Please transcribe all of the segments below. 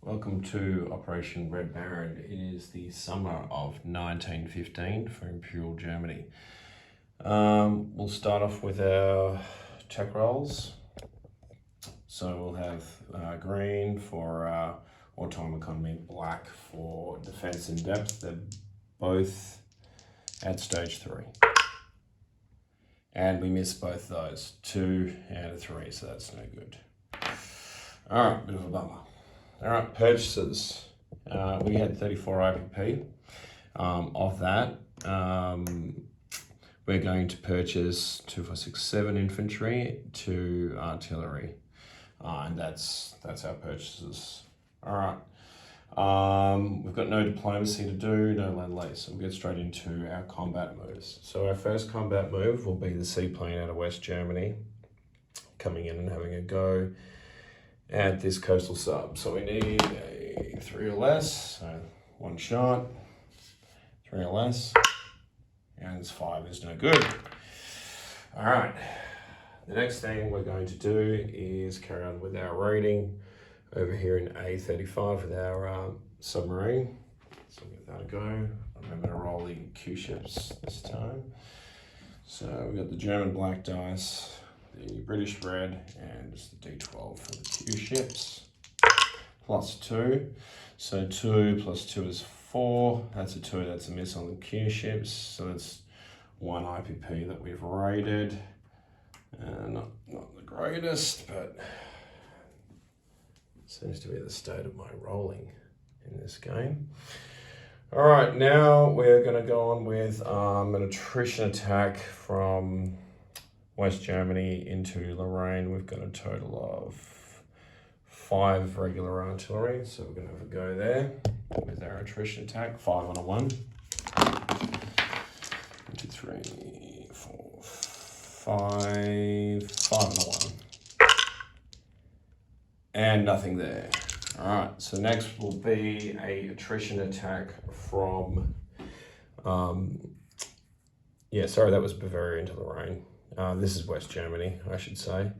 Welcome to Operation Red Baron. It is the summer of 1915 for Imperial Germany. We'll start off with our check rolls. So we'll have green for wartime economy, black for defense in depth. They're both at stage 3. And we missed both those, 2 out of 3, so that's no good. All right, bit of a bummer. All right, purchases. We had 34 IPP. Of that, we're going to purchase 2, 4, 6, 7 infantry, 2 artillery, and that's our purchases. All right. We've got no diplomacy to do, no lend-lease, so we'll get straight into our combat moves. So our first combat move will be the seaplane out of West Germany, coming in and having a go at this coastal sub. So we need a 3 or less, so 1 shot, 3 or less, and it's 5 is no good. All right, the next thing we're going to do is carry on with our raiding over here in A35 with our submarine. So we'll give that a go. Remember to roll the Q ships this time. So we've got the German black dice, the British red, and just the D12 for the Q ships. Plus 2. So 2 plus 2 is 4. That's a 2, that's a miss on the Q ships. So that's 1 IPP that we've raided. Not the greatest, but seems to be the state of my rolling in this game. All right, now we're going to go on with an attrition attack from West Germany into Lorraine. We've got a total of 5 regular artillery, so we're going to have a go there with our attrition attack. 5 on a 1. 1, 2, 3, 4, 5. 5 on a 1. And nothing there. All right, so next will be a attrition attack from, that was Bavaria into Lorraine. This is West Germany, I should say.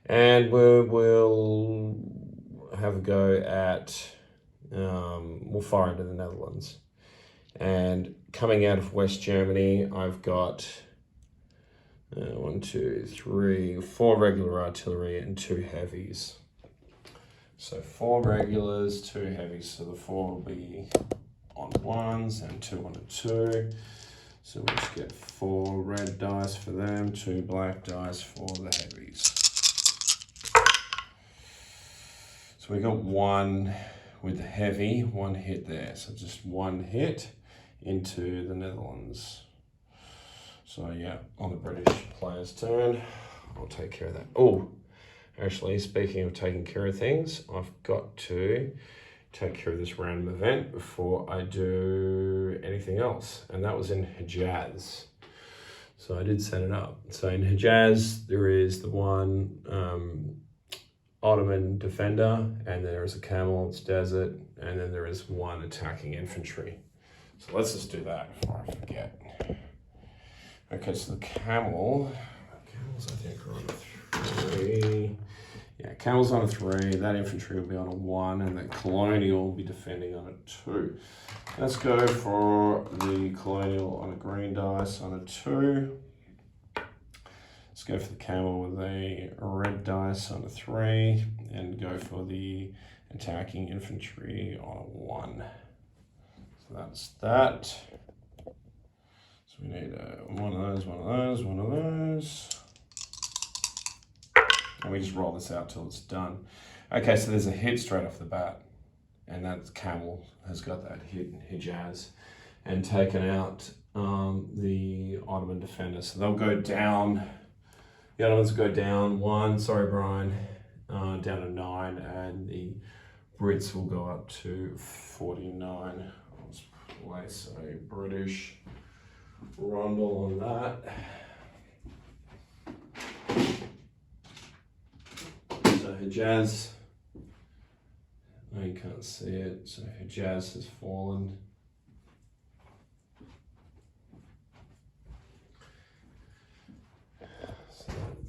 And we'll have a go at, we'll fire into the Netherlands. And coming out of West Germany, I've got 1, 2, 3, 4 regular artillery and 2 heavies. So 4 regulars, 2 heavies. So the 4 will be on 1s and 2 on a 2. So we'll just get 4 red dice for them, 2 black dice for the heavies. So we got 1 with the heavy, 1 hit there. So just 1 hit into the Netherlands. So yeah, on the British player's turn, I'll take care of that. Oh, actually, speaking of taking care of things, I've got to take care of this random event before I do anything else. And that was in Hejaz. So I did set it up. So in Hejaz, there is the 1 Ottoman defender, and there is a camel, it's desert, and then there is 1 attacking infantry. So let's just do that before I forget. Okay, so the camels I think are on a 3. Yeah, camel's on a 3, that infantry will be on a 1, and the colonial will be defending on a 2. Let's go for the colonial on a green dice on a 2. Let's go for the camel with a red dice on a 3, and go for the attacking infantry on a 1. So that's that. So we need one of those, one of those, one of those. And we just roll this out till it's done. Okay, so there's a hit straight off the bat. And that camel has got that hit in Hejaz and taken out the Ottoman defenders. So they'll go down. The Ottomans will go down 1, sorry Brian, down to 9, and the Brits will go up to 49. Let's place a British rondel on that. So Hejaz, you can't see it, so Hejaz has fallen.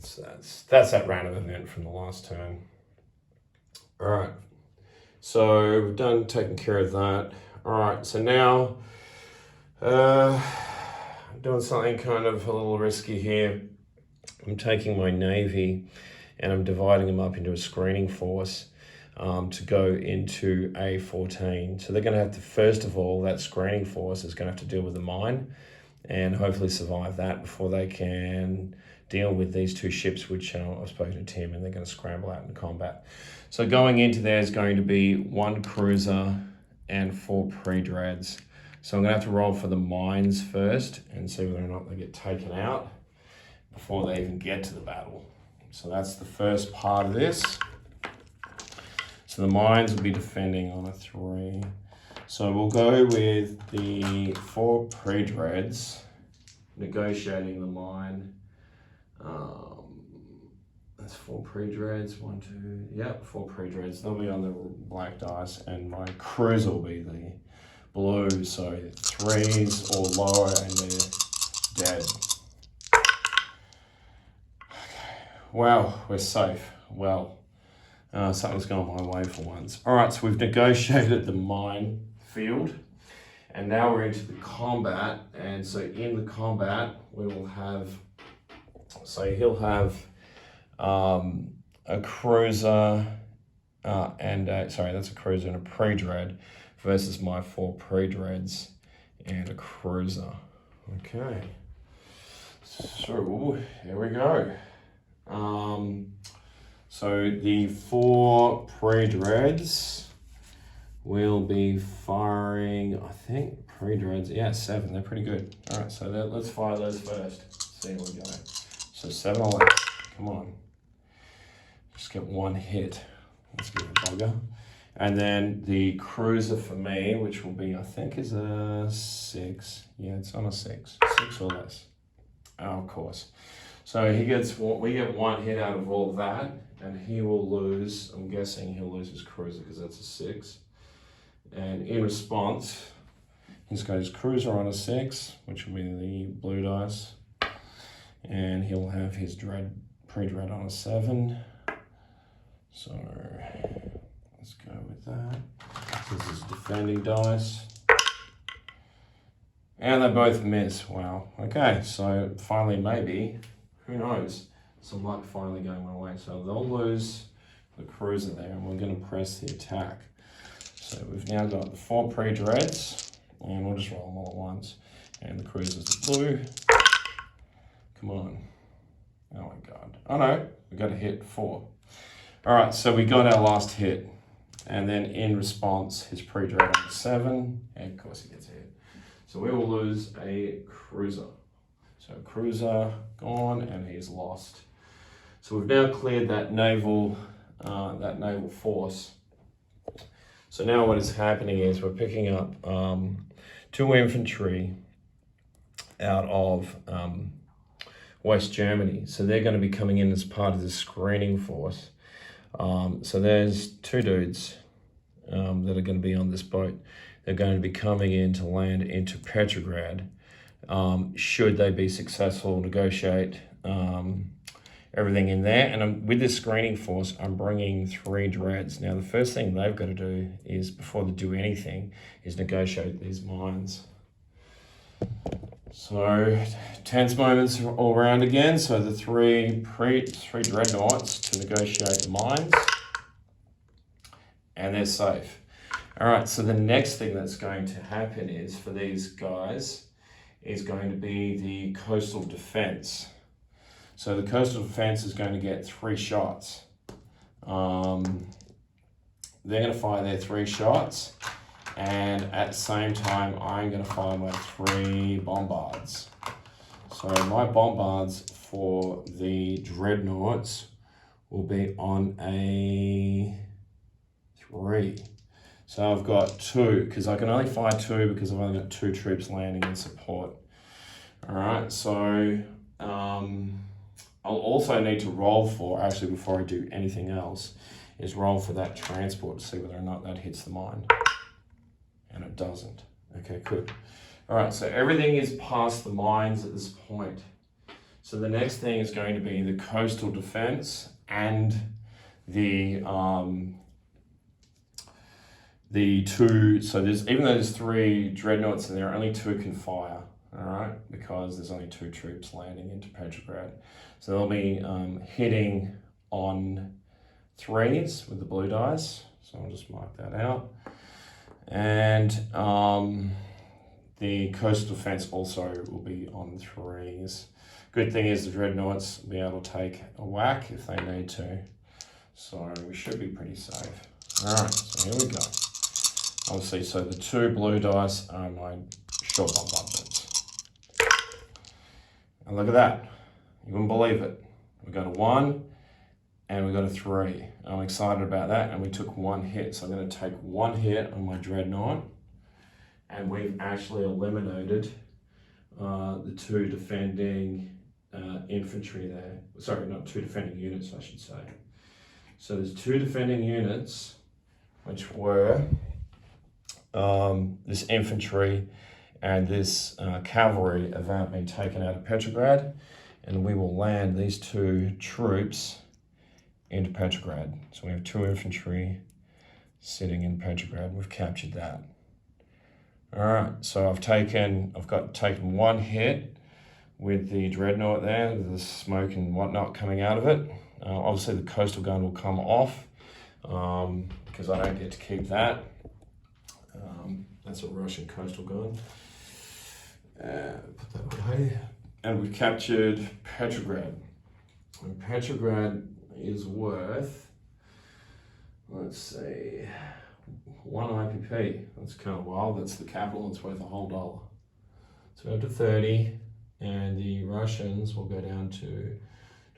So that's that random event from the last turn. All right, So we've taken care of that. All right, so now I'm doing something kind of a little risky here. I'm taking my Navy and I'm dividing them up into a screening force to go into A14. So they're going to have to, first of all, that screening force is going to have to deal with the mine and hopefully survive that before they can deal with these two ships, which I've spoken to Tim, and they're going to scramble out in combat. So going into there is going to be 1 cruiser and 4 pre-dreads. So I'm going to have to roll for the mines first and see whether or not they get taken out before they even get to the battle. So that's the first part of this. So the mines will be defending on a 3. So we'll go with the 4 pre-dreads, negotiating the mine. That's 4 pre-dreads, 1, 2, yep, 4 pre-dreads. They'll be on the black dice, and my cruiser will be the blue. So 3s or lower, and they're dead. Wow, we're safe. Well, something's gone my way for once. All right, so we've negotiated the mine field, and now we're into the combat. And so in the combat, we will have, so he'll have a cruiser that's a cruiser and a pre-dread versus my 4 pre-dreads and a cruiser. Okay, so here we go. So the 4 pre-dreads will be firing, I think, pre-dreads, yeah, 7, they're pretty good. All right, so let's fire those first, see how we go. So 7 or less, come on. Just get 1 hit, let's give it a bugger. And then the cruiser for me, which will be, I think is a 6. Yeah, it's on a 6 or less. Oh, of course. So we get 1 hit out of all that, and he will lose, I'm guessing he'll lose his cruiser because that's a 6. And in response, he's got his cruiser on a 6, which will be the blue dice. And he'll have his pre-dread on a 7. So let's go with that. This is defending dice. And they both miss. Wow. Okay, so finally, maybe, who knows? Some luck finally going my way. So they'll lose the cruiser there, and we're going to press the attack. So we've now got the 4 pre-dreads, and we'll just roll them all at once. And the cruiser's the blue. Come on. Oh my God. Oh no, we got a hit 4. All right, so we got our last hit. And then in response, his pre-dread on 7, and of course he gets a hit. So we will lose a cruiser. So cruiser gone, and he's lost. So we've now cleared that naval force. So now what is happening is we're picking up 2 infantry out of West Germany. So they're going to be coming in as part of the screening force. So there's 2 dudes that are going to be on this boat. They're going to be coming in to land into Petrograd. Should they be successful, negotiate everything in there. And with this screening force, I'm bringing 3 dreads. Now, the first thing they've got to do is, before they do anything, is negotiate these mines. So, tense moments all around again. So the 3 dreadnoughts to negotiate the mines. And they're safe. All right, so the next thing that's going to happen is, for these guys, is going to be the coastal defense. So the coastal defense is going to get 3 shots. They're going to fire their 3 shots, and at the same time, I'm going to fire my 3 bombards. So my bombards for the dreadnoughts will be on a 3. So I've got 2, because I can only fire 2 because I've only got 2 troops landing in support. All right, so I'll also need to roll for, actually before I do anything else, is roll for that transport to see whether or not that hits the mine. And it doesn't. Okay, good. All right, so everything is past the mines at this point. So the next thing is going to be the coastal defense and the the two, so there's, even though there's 3 dreadnoughts in there, only 2 can fire, all right, because there's only 2 troops landing into Petrograd. So they'll be hitting on 3s with the blue dice. So I'll just mark that out. And the coastal defense also will be on 3s. Good thing is the dreadnoughts will be able to take a whack if they need to. So we should be pretty safe. All right, so here we go. Obviously, so the 2 blue dice are my short bombardments. And look at that. You wouldn't believe it. We got a 1 and we got a 3. I'm excited about that, and we took 1 hit. So I'm going to take 1 hit on my dreadnought, and we've actually eliminated the 2 defending infantry there. Sorry, not 2 defending units, I should say. So there's 2 defending units, which were this infantry and this cavalry have now been taken out of Petrograd, and we will land these 2 troops into Petrograd. So we have 2 infantry sitting in Petrograd. We've captured that. All right, so I've taken 1 hit with the dreadnought there, the smoke and whatnot coming out of it. Obviously the coastal gun will come off because I don't get to keep that. That's a Russian coastal gun. Put that away. And we've captured Petrograd. And Petrograd is worth, let's see, 1 IPP. That's kind of wild. That's the capital. It's worth a whole $1. So we're up to 30, and the Russians will go down to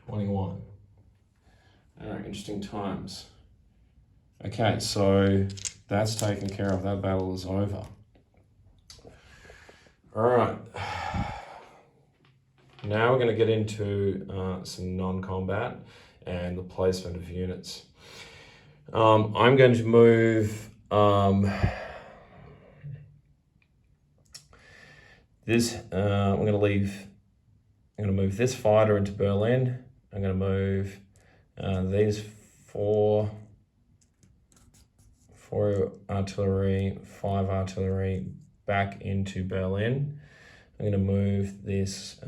21. All right, interesting times. Okay, so that's taken care of. That battle is over. All right. Now we're going to get into some non-combat and the placement of units. I'm going to move this. I'm going to move this fighter into Berlin. I'm going to move these four artillery, 5 artillery back into Berlin. I'm going to move this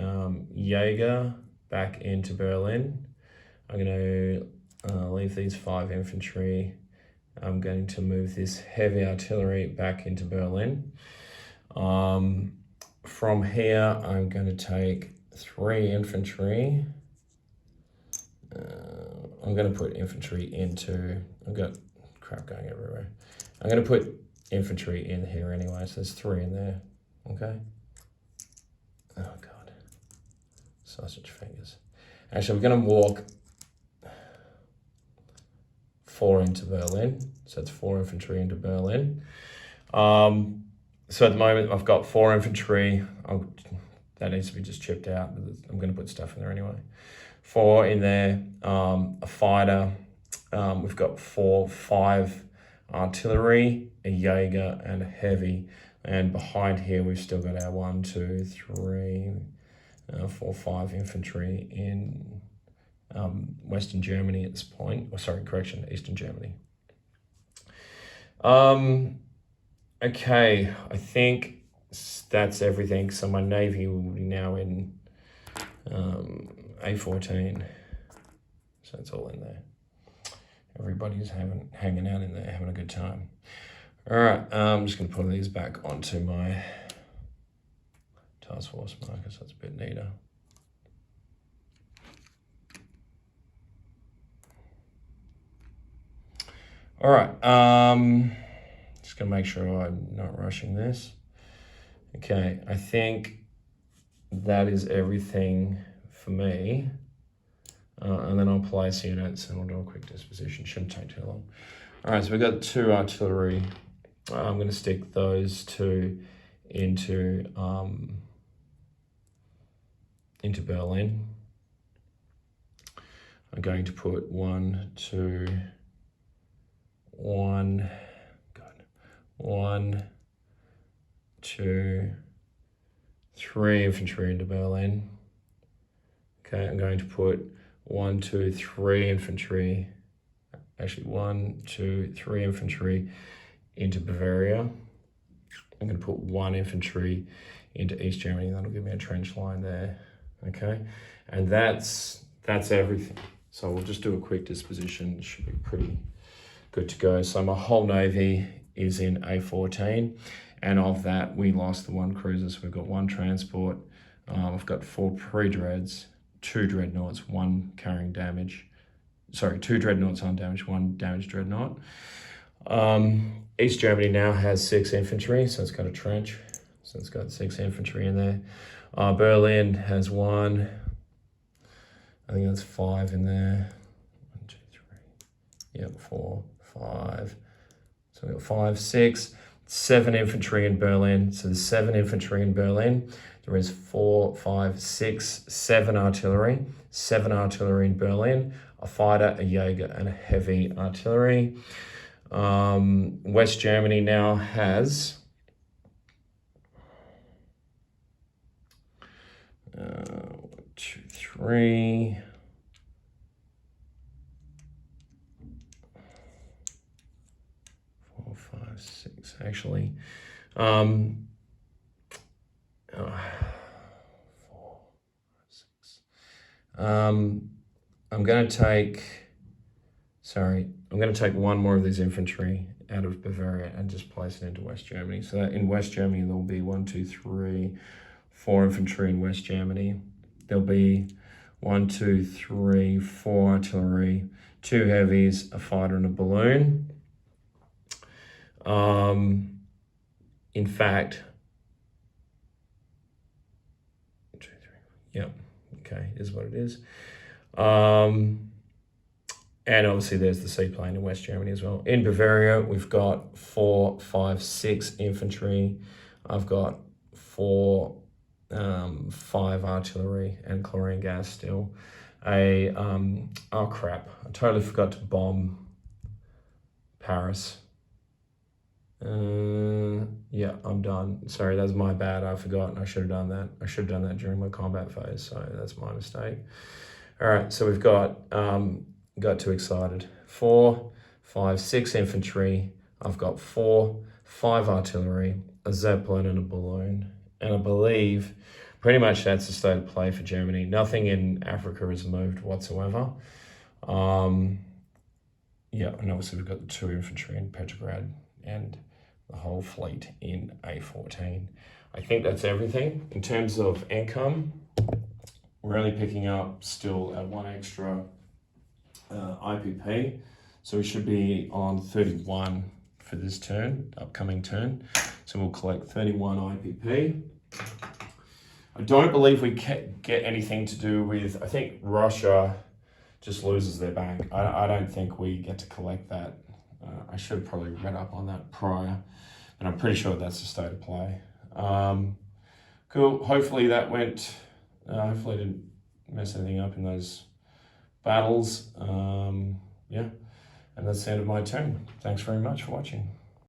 Jaeger back into Berlin. I'm going to leave these 5 infantry. I'm going to move this heavy artillery back into Berlin. From here, I'm going to take 3 infantry. I'm going to put infantry into, I've got crap going everywhere. I'm going to put infantry in here anyway, so there's 3 in there, okay? Oh God, sausage fingers. Actually, we're going to walk 4 into Berlin, so it's 4 infantry into Berlin. So at the moment, I've got 4 infantry. That needs to be just chipped out, but I'm going to put stuff in there anyway. 4 in there, a fighter. We've got 5 artillery, a Jaeger, and a heavy. And behind here, we've still got our 1, 2, 3, 4, 5 infantry in Western Germany at this point. Oh, sorry, correction, Eastern Germany. Okay, I think that's everything. So my Navy will be now in A14. So it's all in there. Everybody's hanging out in there, having a good time. All right, I'm just going to put these back onto my task force marker, so it's a bit neater. All right, just going to make sure I'm not rushing this. Okay, I think that is everything for me. And then I'll place units and we'll do a quick disposition. Shouldn't take too long. All right, so we've got 2 artillery. I'm going to stick those 2 into Berlin. I'm going to put 1, 2, 2, 3 infantry into Berlin. Okay, I'm going to put 1, 2, 3 infantry. Actually, 1, 2, 3 infantry into Bavaria. I'm going to put 1 infantry into East Germany. That'll give me a trench line there. Okay, and that's everything. So we'll just do a quick disposition. It should be pretty good to go. So my whole navy is in A14, and of that we lost the 1 cruiser. So we've got 1 transport. I've got 4 pre-dreads, 2 dreadnoughts, 1 carrying damage. Sorry, 2 dreadnoughts undamaged, 1 damaged dreadnought. East Germany now has 6 infantry, so it's got a trench. So it's got 6 infantry in there. Berlin has 1. I think that's 5 in there. 1, 2, 3. Yep, 4, 5. So we've got 5, 6, 7 infantry in Berlin. So there's 7 infantry in Berlin. There is 4, 5, 6, 7 artillery. 7 artillery in Berlin. A fighter, a Jaeger, and a heavy artillery. West Germany now has 1, 2, 3. 4, 5, 6. Actually, 4, 6. I'm going to take 1 more of these infantry out of Bavaria and just place it into West Germany. So that in West Germany, there'll be 1, 2, 3, 4 infantry in West Germany. There'll be 1, 2, 3, 4 artillery, 2 heavies, a fighter, and a balloon. In fact, 1, 2, 3. Yep. Okay, is what it is. And obviously there's the seaplane in West Germany as well. In Bavaria, we've got 4, 5, 6 infantry. I've got 4, 5 artillery and chlorine gas still. Oh crap, I totally forgot to bomb Paris. Yeah, I'm done. Sorry, that's my bad. I forgot. I should have done that. I should have done that during my combat phase, so that's my mistake. All right, so we've got too excited. 4, 5, 6 infantry. I've got 4, 5 artillery, a Zeppelin, and a balloon. And I believe pretty much that's the state of play for Germany. Nothing in Africa has moved whatsoever. Yeah, and obviously we've got the 2 infantry in Petrograd and the whole fleet in A14. I think that's everything. In terms of income, we're only picking up still at 1 extra IPP, so we should be on 31 for this turn, upcoming turn. So we'll collect 31 IPP. I don't believe we get anything to do with, I think Russia just loses their bank. I don't think we get to collect that. I should have probably read up on that prior, but I'm pretty sure that's the state of play. Cool, hopefully that went, hopefully I didn't mess anything up in those battles. Yeah, and that's the end of my turn. Thanks very much for watching.